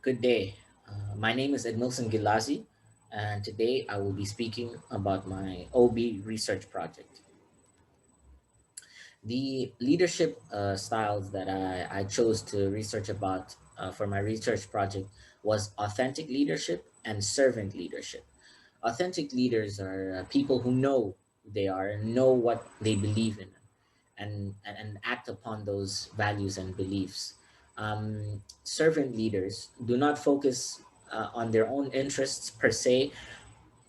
Good day. My name is Edmilson Gilazi, and today I will be speaking about my OB research project. The leadership styles that I chose to research about for my research project was authentic leadership and servant leadership. Authentic leaders are people who know who they are and know what they believe in and act upon those values and beliefs. Servant leaders do not focus on their own interests per se,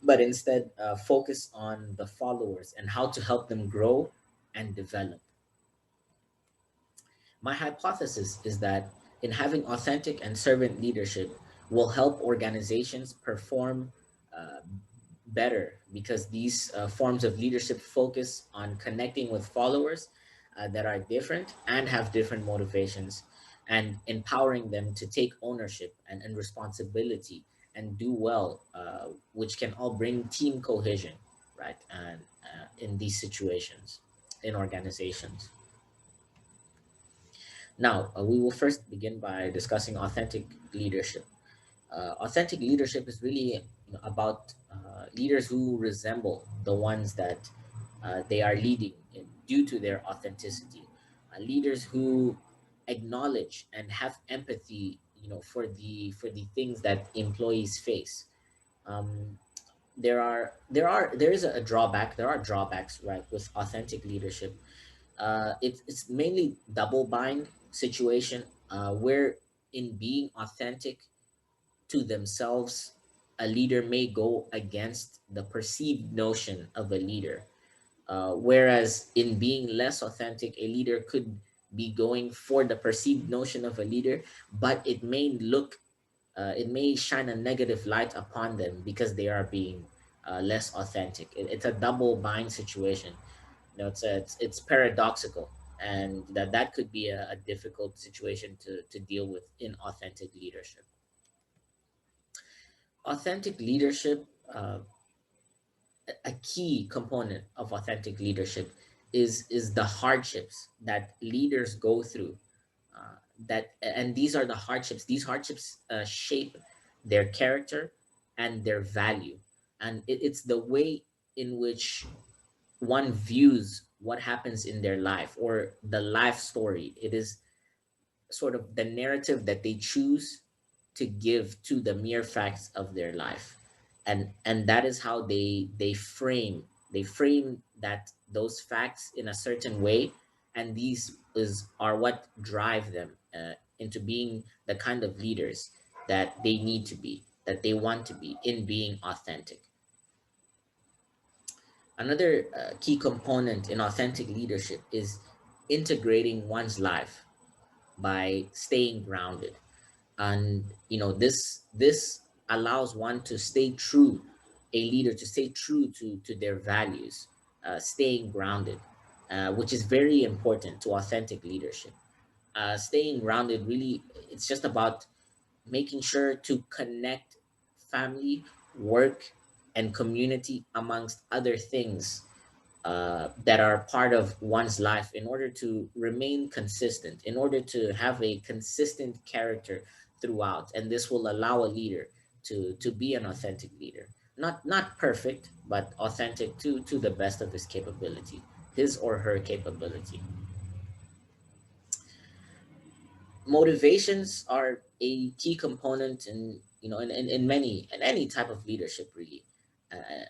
but instead focus on the followers and how to help them grow and develop. My hypothesis is that in having authentic and servant leadership will help organizations perform uh, better because these forms of leadership focus on connecting with followers that are different and have different motivations and empowering them to take ownership and responsibility and do well, which can all bring team cohesion, right? And in these situations, in organizations. Now, we will first begin by discussing authentic leadership. Authentic leadership is really about leaders who resemble the ones that they are leading due to their authenticity. Leaders who acknowledge and have empathy, for the things that employees face. Um, there is a drawback. There are drawbacks, right, with authentic leadership. It's mainly double bind situation where in being authentic to themselves, a leader may go against the perceived notion of a leader. Whereas in being less authentic, a leader could be going for the perceived notion of a leader, but it may shine a negative light upon them because they are being less authentic. It's a double bind situation. It's paradoxical, and that could be a difficult situation to deal with in authentic leadership. Authentic leadership, a key component of authentic leadership is the hardships that leaders go through. And these are the hardships. These hardships shape their character and their value, and it's the way in which one views what happens in their life or the life story. It is sort of the narrative that they choose to give to the mere facts of their life, and that is how they frame that those facts in a certain way, and these is are what drive them into being the kind of leaders that they need to be, that they want to be in being authentic. Another key component in authentic leadership is integrating one's life by staying grounded. And this allows one to stay true, a leader to stay true to their values, staying grounded, which is very important to authentic leadership. Staying grounded, really, it's just about making sure to connect family, work, and community amongst other things that are part of one's life in order to remain consistent, in order to have a consistent character throughout. And this will allow a leader to be an authentic leader. Not perfect, but authentic to the best of his capability, his or her capability. Motivations are a key component in any type of leadership, really,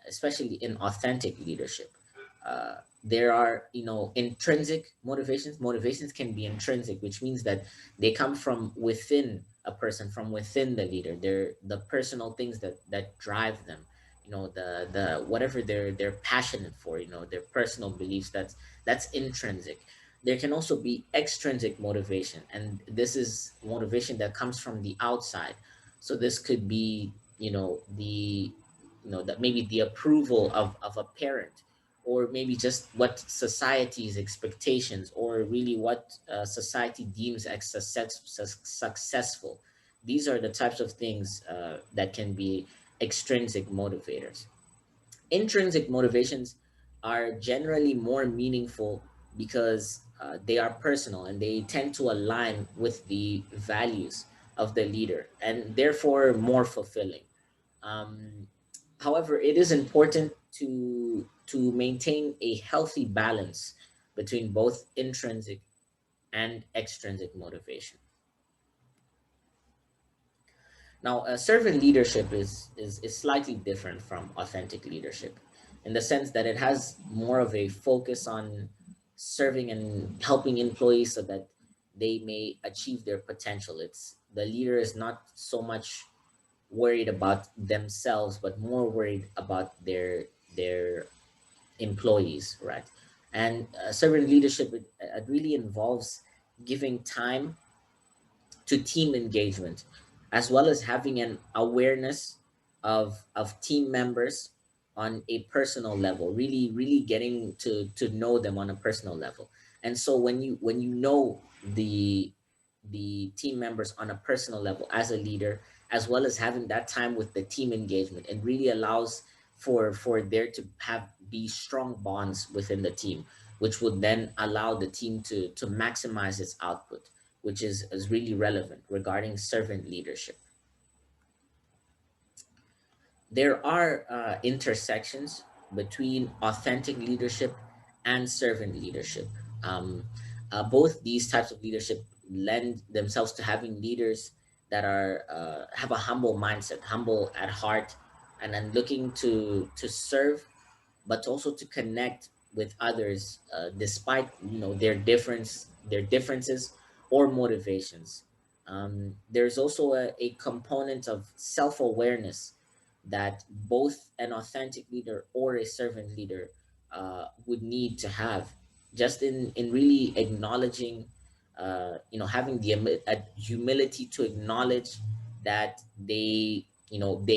especially in authentic leadership. There are intrinsic motivations. Motivations can be intrinsic, which means that they come from within a person, from within the leader. They're the personal things that drive them, the whatever they're passionate for, their personal beliefs. That's intrinsic. There can also be extrinsic motivation, and this is motivation that comes from the outside. So this could be that maybe the approval of a parent, or maybe just what society's expectations, or really what society deems as successful. These are the types of things that can be extrinsic motivators. Intrinsic motivations are generally more meaningful because they are personal and they tend to align with the values of the leader and therefore more fulfilling. Um, However, it is important to maintain a healthy balance between both intrinsic and extrinsic motivation. Now, servant leadership is slightly different from authentic leadership in the sense that it has more of a focus on serving and helping employees so that they may achieve their potential. It's the leader is not so much worried about themselves, but more worried about their employees, right? And servant leadership, it really involves giving time to team engagement, as well as having an awareness of team members on a personal level, really getting to know them on a personal level. And so when you know the team members on a personal level as a leader, as well as having that time with the team engagement, it really allows for there to have be strong bonds within the team, which would then allow the team to maximize its output, which is really relevant regarding servant leadership. There are intersections between authentic leadership and servant leadership. Um, Both these types of leadership lend themselves to having leaders that are have a humble mindset, humble at heart, and then looking to serve, but also to connect with others, despite their differences or motivations. There's also a component of self-awareness that both an authentic leader or a servant leader would need to have, just in really acknowledging, having the humility to acknowledge that they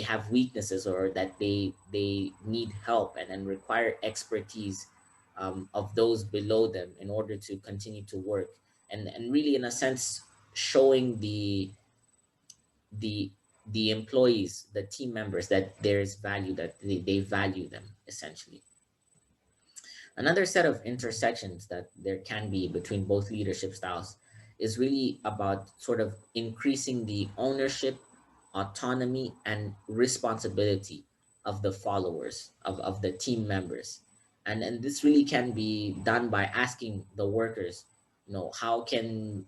have weaknesses, or that they need help and require expertise of those below them in order to continue to work, and really, in a sense, showing the the employees, the team members, that there is value, that they value them, essentially. Another set of intersections that there can be between both leadership styles is really about sort of increasing the ownership, autonomy, and responsibility of the followers, of the team members. And this really can be done by asking the workers, how can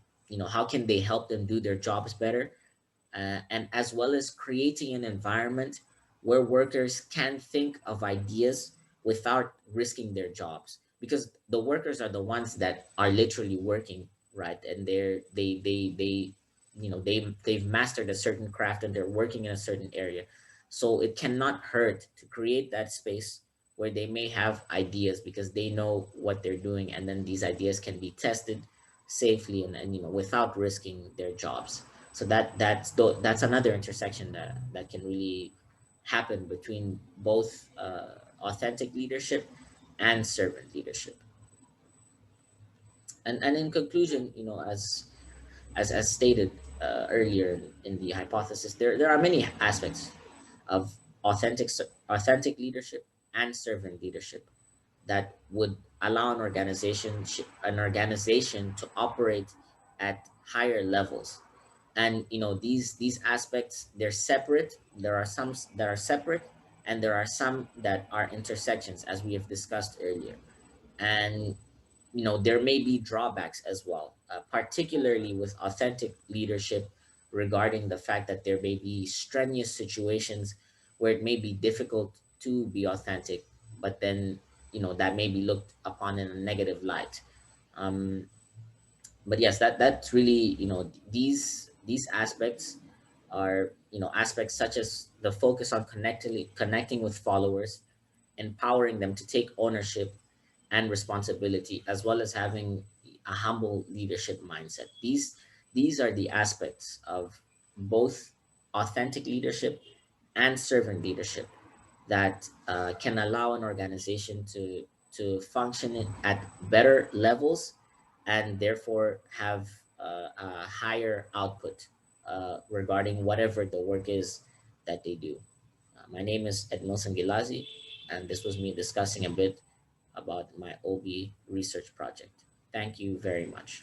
they help them do their jobs better, and as well as creating an environment where workers can think of ideas without risking their jobs, because the workers are the ones that are literally working, right? And they've mastered a certain craft and they're working in a certain area. So it cannot hurt to create that space where they may have ideas, because they know what they're doing, and then these ideas can be tested safely, and without risking their jobs. So that's another intersection that can really happen between both authentic leadership and servant leadership. And in conclusion, as stated earlier in the hypothesis, there are many aspects of authentic leadership and servant leadership that would allow an organization to operate at higher levels. And these aspects, they're separate. There are some that are separate, and there are some that are intersections, as we have discussed earlier. And there may be drawbacks as well, particularly with authentic leadership, regarding the fact that there may be strenuous situations where it may be difficult to be authentic, but then that may be looked upon in a negative light. um, but yes, that's really, these aspects are, aspects such as the focus on connecting with followers, empowering them to take ownership and responsibility, as well as having a humble leadership mindset. These are the aspects of both authentic leadership and servant leadership that can allow an organization to function at better levels, and therefore have a higher output regarding whatever the work is that they do. My name is Edmilson Gilazi, and this was me discussing a bit about my OB research project. Thank you very much.